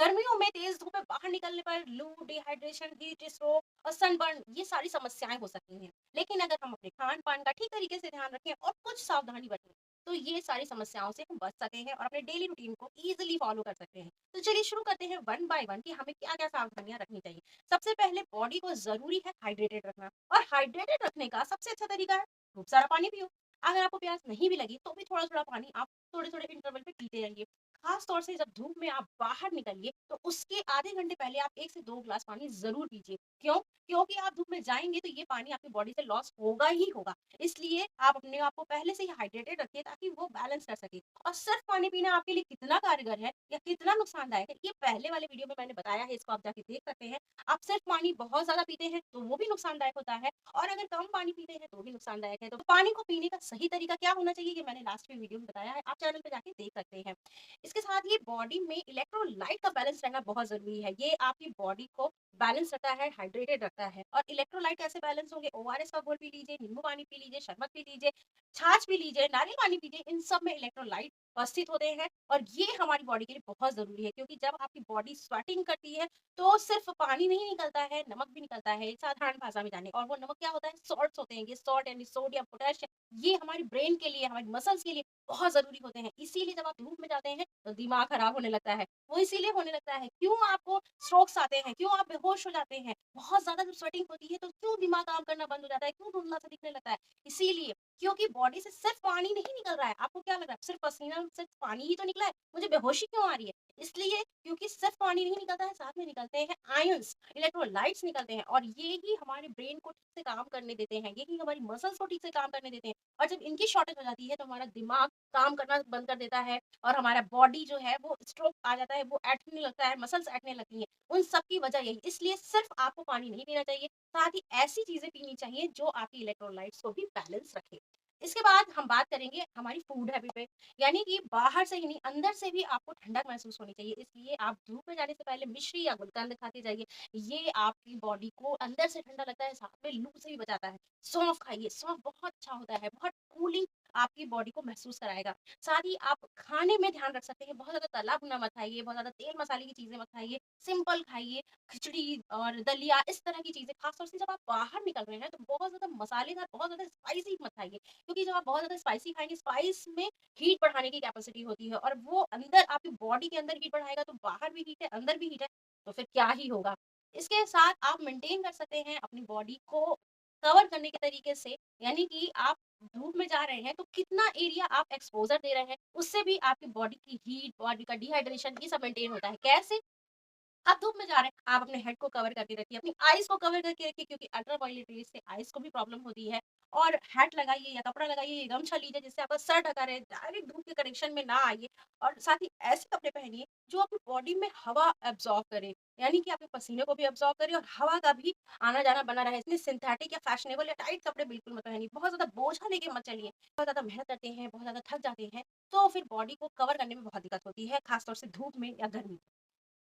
गर्मियों में तेज धूप में बाहर निकलने पर लू, डिहाइड्रेशन, हीट स्ट्रोक और सनबर्न ये सारी समस्याएं हो सकती हैं। लेकिन अगर हम अपने खान पान का ठीक तरीके से ध्यान रखें और कुछ सावधानी बरतें तो ये सारी समस्याओं से हम बच सकते हैं और अपने डेली रूटीन को इजीली फॉलो कर सकते हैं। तो चलिए शुरू करते हैं वन बाय वन कि हमें क्या क्या सावधानियां रखनी चाहिए। सबसे पहले बॉडी को जरूरी है हाइड्रेटेड रखना, और हाइड्रेटेड रखने का सबसे अच्छा तरीका है खूब सारा पानी पियो। अगर आपको प्यास नहीं भी लगी तो भी थोड़ा थोड़ा पानी आप थोड़े थोड़े इंटरवल पे पीते रहिए। खास तौर से जब धूप में आप बाहर निकलिए तो उसके आधे घंटे पहले आप 1 से 2 ग्लास पानी ज़रूर पीजिए। क्यों? क्योंकि आप धूप में जाएँगे तो ये पानी आपकी बॉडी से लॉस होगा ही होगा। इसलिए आप अपने आप को पहले से ही हाइड्रेटेड रखिए ताकि वो बैलेंस कर सके। और सिर्फ़ पानी पीना आपके लिए कितना कारगर है या कितना नुकसानदायक है, ये पहले वाले वीडियो में मैंने बताया है, इसको आप जाके देख सकते हैं। आप सिर्फ़ पानी बहुत ज़्यादा पीते हैं तो वो भी नुकसानदायक होता है, और अगर कम पानी पीते हैं तो भी नुकसानदायक है। तो पानी को पीने का सही तरीका क्या होना चाहिए, ये मैंने लास्ट में वीडियो में बताया है, आप चैनल पे जाके देख सकते हैं। इसके साथ ही बॉडी में इलेक्ट्रोलाइट का बैलेंस रहना बहुत ज़रूरी है। ये आपकी बॉडी को बैलेंस रखता है, हाइड्रेटेड रखता है। और इलेक्ट्रोलाइट कैसे बैलेंस होंगे? ओआरएस का घोल पी लीजिए, नींबू पानी पी लीजिए, शरबत पी लीजिए, छाछ पी लीजिए, नारियल पानी पीजिए, इन सब में इलेक्ट्रोलाइट उपस्थित होते हैं। और ये हमारी बॉडी के लिए बहुत ज़रूरी है, क्योंकि जब आपकी बॉडी स्वेटिंग करती है तो सिर्फ़ पानी नहीं निकलता है, नमक भी निकलता है, साधारण भाषा में जाने। और वो नमक क्या होता है? सॉल्ट्स होते हैं। ये सॉल्ट यानी सोडियम, पोटेशियम, ये हमारी ब्रेन के लिए, हमारी मसल्स के लिए बहुत ज़रूरी होते हैं। इसीलिए जब आप धूप में जाते हैं तो दिमाग खराब होने लगता है। वो इसीलिए होने लगता है। क्यों आपको स्ट्रोक्स आते हैं? क्यों आप बेहोश हो जाते हैं? बहुत ज़्यादा जब स्वेटिंग होती है तो क्यों दिमाग काम करना बंद हो जाता है? क्यों धुंधला-सा दिखने लगता है? इसीलिए, क्योंकि बॉडी से सिर्फ़ पानी नहीं निकल रहा है। आपको क्या लग रहा है सिर्फ़ पसीना, सिर्फ़ पानी ही तो निकला है, मुझे बेहोशी क्यों आ रही है? इसलिए, क्योंकि सिर्फ़ पानी नहीं निकलता है, साथ में निकलते हैं आयन्स, इलेक्ट्रोलाइट्स निकलते हैं, और ये ही हमारे ब्रेन को ठीक से काम करने देते हैं। ये ही हमारी मसल्स को ठीक से काम करने देते हैं। और जब इनकी शॉर्टेज हो जाती है तो हमारा दिमाग काम करना बंद कर देता है, और हमारा बॉडी जो है वो स्ट्रोक आ जाता है, वो ऐंठने लगता है, मसल्स ऐंठने लगती हैं। उन सब की वजह यही, इसलिए सिर्फ़ आपको पानी नहीं पीना चाहिए, साथ ही ऐसी चीज़ें पीनी चाहिए जो आपकी इलेक्ट्रोलाइट्स को भी बैलेंस रखे। इसके बाद हम बात करेंगे हमारी फूड हैबिट पे, यानी कि बाहर से ही नहीं, अंदर से भी आपको ठंडक महसूस होनी चाहिए। इसलिए आप धूप में जाने से पहले मिश्री या गुलकंद खाते जाइए। ये आपकी बॉडी को अंदर से ठंडा लगता है, साथ में लू से भी बचाता है। सौंफ खाइए, सौंफ बहुत अच्छा होता है, बहुत कूलिंग आपकी बॉडी को महसूस कराएगा। साथ ही आप खाने में ध्यान रख सकते हैं, बहुत ज़्यादा तला भुना मत खाइए, बहुत ज़्यादा तेल मसाले की चीज़ें मत खाइए, सिंपल खाइए, खिचड़ी और दलिया, इस तरह की चीज़ें। खास तौर से जब आप बाहर निकल रहे हैं तो बहुत ज़्यादा मसालेदार, बहुत ज़्यादा स्पाइसी मत खाइए, क्योंकि जब आप बहुत ज़्यादा स्पाइसी खाएँगे, स्पाइस में हीट बढ़ाने की कैपेसिटी होती है, और वो अंदर आपकी बॉडी के अंदर हीट बढ़ाएगा, तो बाहर भी हीट है, अंदर भी हीट है, तो फिर क्या ही होगा। इसके साथ आप मेंटेन कर सकते हैं अपनी बॉडी को कवर करने के तरीके से, यानी कि आप धूप में जा रहे हैं तो कितना एरिया आप एक्सपोज़र दे रहे हैं, उससे भी आपकी बॉडी की हीट, बॉडी का डिहाइड्रेशन, ये सब मेंटेन होता है। कैसे? आप धूप में जा रहे हैं, आप अपने हेड को कवर करके रखिए, अपनी आइज़ को कवर करके रखिए, क्योंकि अल्ट्रावायलेट रेज़ से आइज़ को भी प्रॉब्लम होती है। और हैट लगाइए या कपड़ा लगाइए, या गमछा लीजिए जिससे आपका सर ढका रहे, डायरेक्ट धूप के कनेक्शन में ना आइए। और साथ ही ऐसे कपड़े पहनिए जो आपकी बॉडी में हवा एब्ज़ॉर्ब करे, यानी कि आपके पसीने को भी एब्ज़ॉर्ब करे और हवा का भी आना-जाना बना रहे। इसलिए सिंथेटिक या फैशनेबल या टाइट कपड़े बिल्कुल मत पहनिए, बहुत ज़्यादा बोझा लेके मत चलिए। बहुत ज़्यादा मेहनत करते हैं, बहुत ज़्यादा थक जाते हैं, तो फिर बॉडी को कवर करने में बहुत दिक्कत होती है, खास तौर से धूप में या गर्मी में।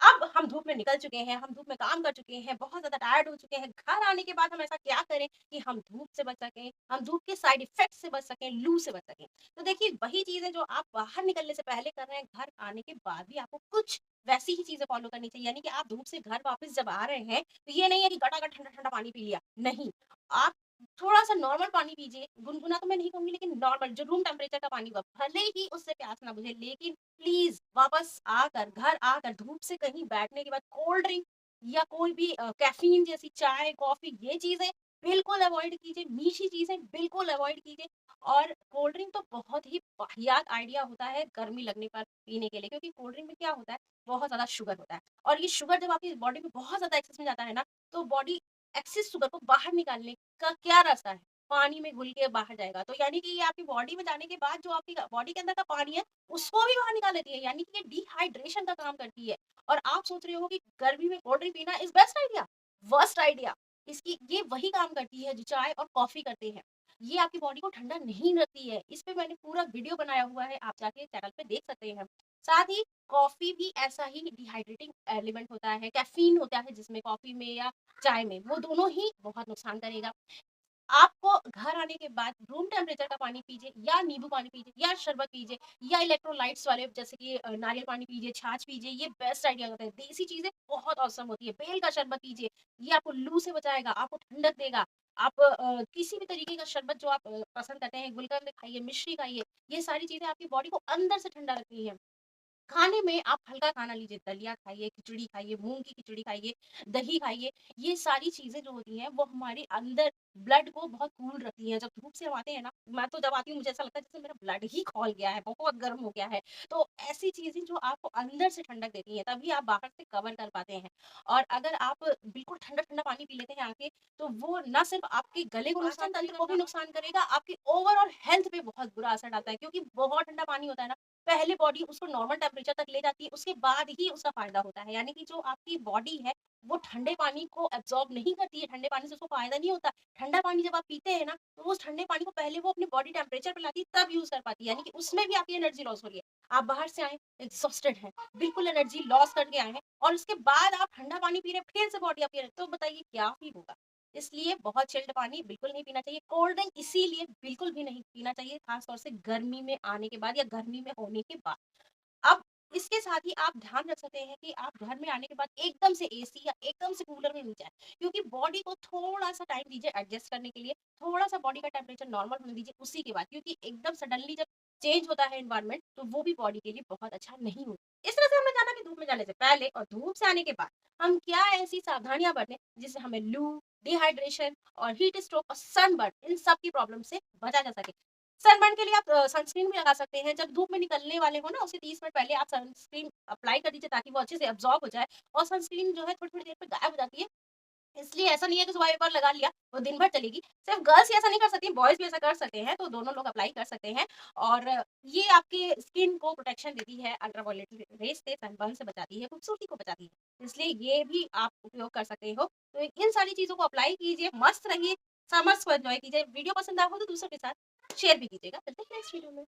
अब हम धूप में निकल चुके हैं, हम धूप में काम कर चुके हैं, बहुत ज़्यादा टायर्ड हो चुके हैं। घर आने के बाद हम ऐसा क्या करें कि हम धूप से बच सकें, हम धूप के साइड इफ़ेक्ट्स से बच सकें, लू से बच सकें। तो देखिए, वही चीज़ें जो आप बाहर निकलने से पहले कर रहे हैं, घर आने के बाद भी आपको कुछ वैसी ही चीज़ें फ़ॉलो करनी चाहिए। यानी कि आप धूप से घर वापस जब आ रहे हैं, तो ये नहीं है कि गटागट ठंडा-ठंडा पानी पी लिया, नहीं। आप थोड़ा-सा नॉर्मल पानी पीजिए, गुनगुना तो मैं नहीं कहूँगी, लेकिन नॉर्मल जो रूम टेम्परेचर का पानी होगा, भले ही उससे प्यास ना बुझे, लेकिन प्लीज़ वापस आकर, घर आकर धूप से कहीं बैठने के बाद कोल्ड ड्रिंक या कोई भी कैफ़ीन जैसी चाय, कॉफ़ी, ये चीज़ें बिल्कुल अवॉइड कीजिए, मीठी चीज़ें बिल्कुल अवॉइड कीजिए। और कोल्ड ड्रिंक तो बहुत ही वाहियात आइडिया होता है गर्मी लगने पर पीने के लिए, क्योंकि कोल्ड ड्रिंक में क्या होता है, बहुत ज़्यादा शुगर होता है, और ये शुगर जब आपकी बॉडी में बहुत ज़्यादा एक्सेस में जाता है ना, तो बॉडी एक्सेस शुगर को बाहर निकालने का क्या रास्ता है? पानी में घुल के बाहर जाएगा। तो यानी कि ये आपकी बॉडी में जाने के बाद जो आपकी बॉडी के अंदर का पानी है, उसको भी बाहर निकाल लेती है, यानी कि ये डिहाइड्रेशन का काम करती है। और आप सोच रहे हो कि गर्मी में कोल्ड ड्रिंक पीना is best idea, worst idea. इसकी ये वही काम करती है जो चाय और कॉफ़ी करते हैं। ये आपकी बॉडी को ठंडा नहीं रखती है। इस पे मैंने पूरा वीडियो बनाया हुआ है, आप जाके चैनल पे देख सकते हैं। साथ ही कॉफ़ी भी ऐसा ही डिहाइड्रेटिंग एलिमेंट होता है, कैफ़ीन होता है जिसमें कॉफ़ी में या चाय में, वो दोनों ही बहुत नुकसान करेगा। आपको घर आने के बाद रूम टेम्परेचर का पानी पीजिए या नींबू पानी पीजिए या शरबत पीजिए या इलेक्ट्रोलाइट्स वाले जैसे कि नारियल पानी पीजिए, छाछ पीजिए, ये बेस्ट आइडिया होता है। देसी चीज़ें बहुत ऑसम होती है। बेल का शरबत पीजिए, ये आपको लू से बचाएगा, आपको ठंडक देगा। आप किसी भी तरीके का शरबत जो आप पसंद करते हैं, गुलकंद खाइए, मिश्री खाइए, ये सारी चीज़ें आपकी बॉडी को अंदर से ठंडा रखती हैं। खाने में आप हल्का खाना लीजिए, दलिया खाइए, खिचड़ी खाइए, मूँग की खिचड़ी खाइए, दही खाइए। ये सारी चीज़ें जो होती हैं वो हमारे अंदर ब्लड को बहुत कूल रखती हैं। जब धूप से हम आते हैं ना, मैं तो जब आती हूँ मुझे ऐसा लगता है जैसे मेरा ब्लड ही खौल गया है, बहुत गर्म हो गया है। तो ऐसी चीज़ें जो आपको अंदर से ठंडक देती हैं, तभी आप बाहर से कवर कर पाते हैं। और अगर आप बिल्कुल ठंडा-ठंडा पानी पी लेते हैं आके, तो वो ना सिर्फ़ आपके गले को नुकसान तंत्र को भी नुकसान करेगा, आपकी ओवरऑल हेल्थ पे बहुत बुरा असर डालता है क्योंकि बहुत ठंडा पानी होता है ना, पहले बॉडी उसको नॉर्मल टेम्परेचर तक ले जाती है, उसके बाद ही उसका फ़ायदा होता है। यानी कि जो आपकी बॉडी है, वो ठंडे पानी को एब्ज़ॉर्ब नहीं करती है, ठंडे पानी से उसको फ़ायदा नहीं होता। ठंडा पानी जब आप पीते हैं ना, तो उस ठंडे पानी को पहले वो अपने बॉडी टेम्परेचर पे लाती है, तब यूज़ कर पाती है। यानी कि उसमें भी आपकी एनर्जी लॉस हो रही है। आप बाहर से आए, एग्ज़ॉस्टेड हैं, बिल्कुल एनर्जी लॉस करके आए हैं और उसके बाद आप ठंडा पानी पी रहे हैं, फिर से बॉडी आपकी तो बताइए क्या ही होगा? इसलिए बहुत चिल्ड पानी बिल्कुल नहीं पीना चाहिए। कोल्ड ड्रिंक इसीलिए बिल्कुल भी नहीं पीना चाहिए, ख़ास तौर से गर्मी में आने के बाद या गर्मी में होने के बाद। अब इसके साथ ही आप ध्यान रख सकते हैं कि आप घर में आने के बाद एकदम से एसी या एकदम से कूलर में नहीं जाएँ, क्योंकि बॉडी को थोड़ा-सा टाइम दीजिए एडजस्ट करने के लिए, थोड़ा-सा बॉडी का टेम्परेचर नॉर्मल होने दीजिए उसी के बाद, क्योंकि एकदम सडनली जब चेंज होता है एनवायरनमेंट, तो वो भी बॉडी के लिए बहुत अच्छा नहीं होता। इस तरह से हमने जाना कि धूप में जाने से पहले और धूप से आने के बाद हम क्या ऐसी सावधानियाँ बरतें, जिससे हमें लू, डिहाइड्रेशन और हीट स्ट्रोक और सनबर्न इन सब की प्रॉब्लम से बचा जा सके। सनबर्न के लिए आप सनस्क्रीन भी लगा सकते हैं। जब धूप में निकलने वाले हो ना, उससे 30 मिनट पहले आप सनस्क्रीन अप्लाई कर दीजिए ताकि वो अच्छे से अब्ज़ॉर्ब हो जाए और सनस्क्रीन जो है थोड़ी-थोड़ी देर पे गायब हो जाती है। इसलिए ऐसा नहीं है कि सुबह एक बार लगा लिया, वो दिन भर चलेगी। सिर्फ़ गर्ल्स ही ऐसा नहीं कर सकती, बॉयज़ भी ऐसा कर सकते हैं, तो दोनों लोग अप्लाई कर सकते हैं और ये आपके स्किन को प्रोटेक्शन देती है, अल्ट्रावायलेट रेज़ से, सनबर्न से बचाती है, खूबसूरती को बचाती है। इसलिए ये भी आप उपयोग कर सकते हो। तो इन सारी चीज़ों को अप्लाई कीजिए, मस्त रहिए, समर्स को एन्जॉय कीजिए। वीडियो पसंद आया हो तो दूसरों के साथ शेयर भी कीजिएगा। मिलते हैं नेक्स्ट वीडियो में।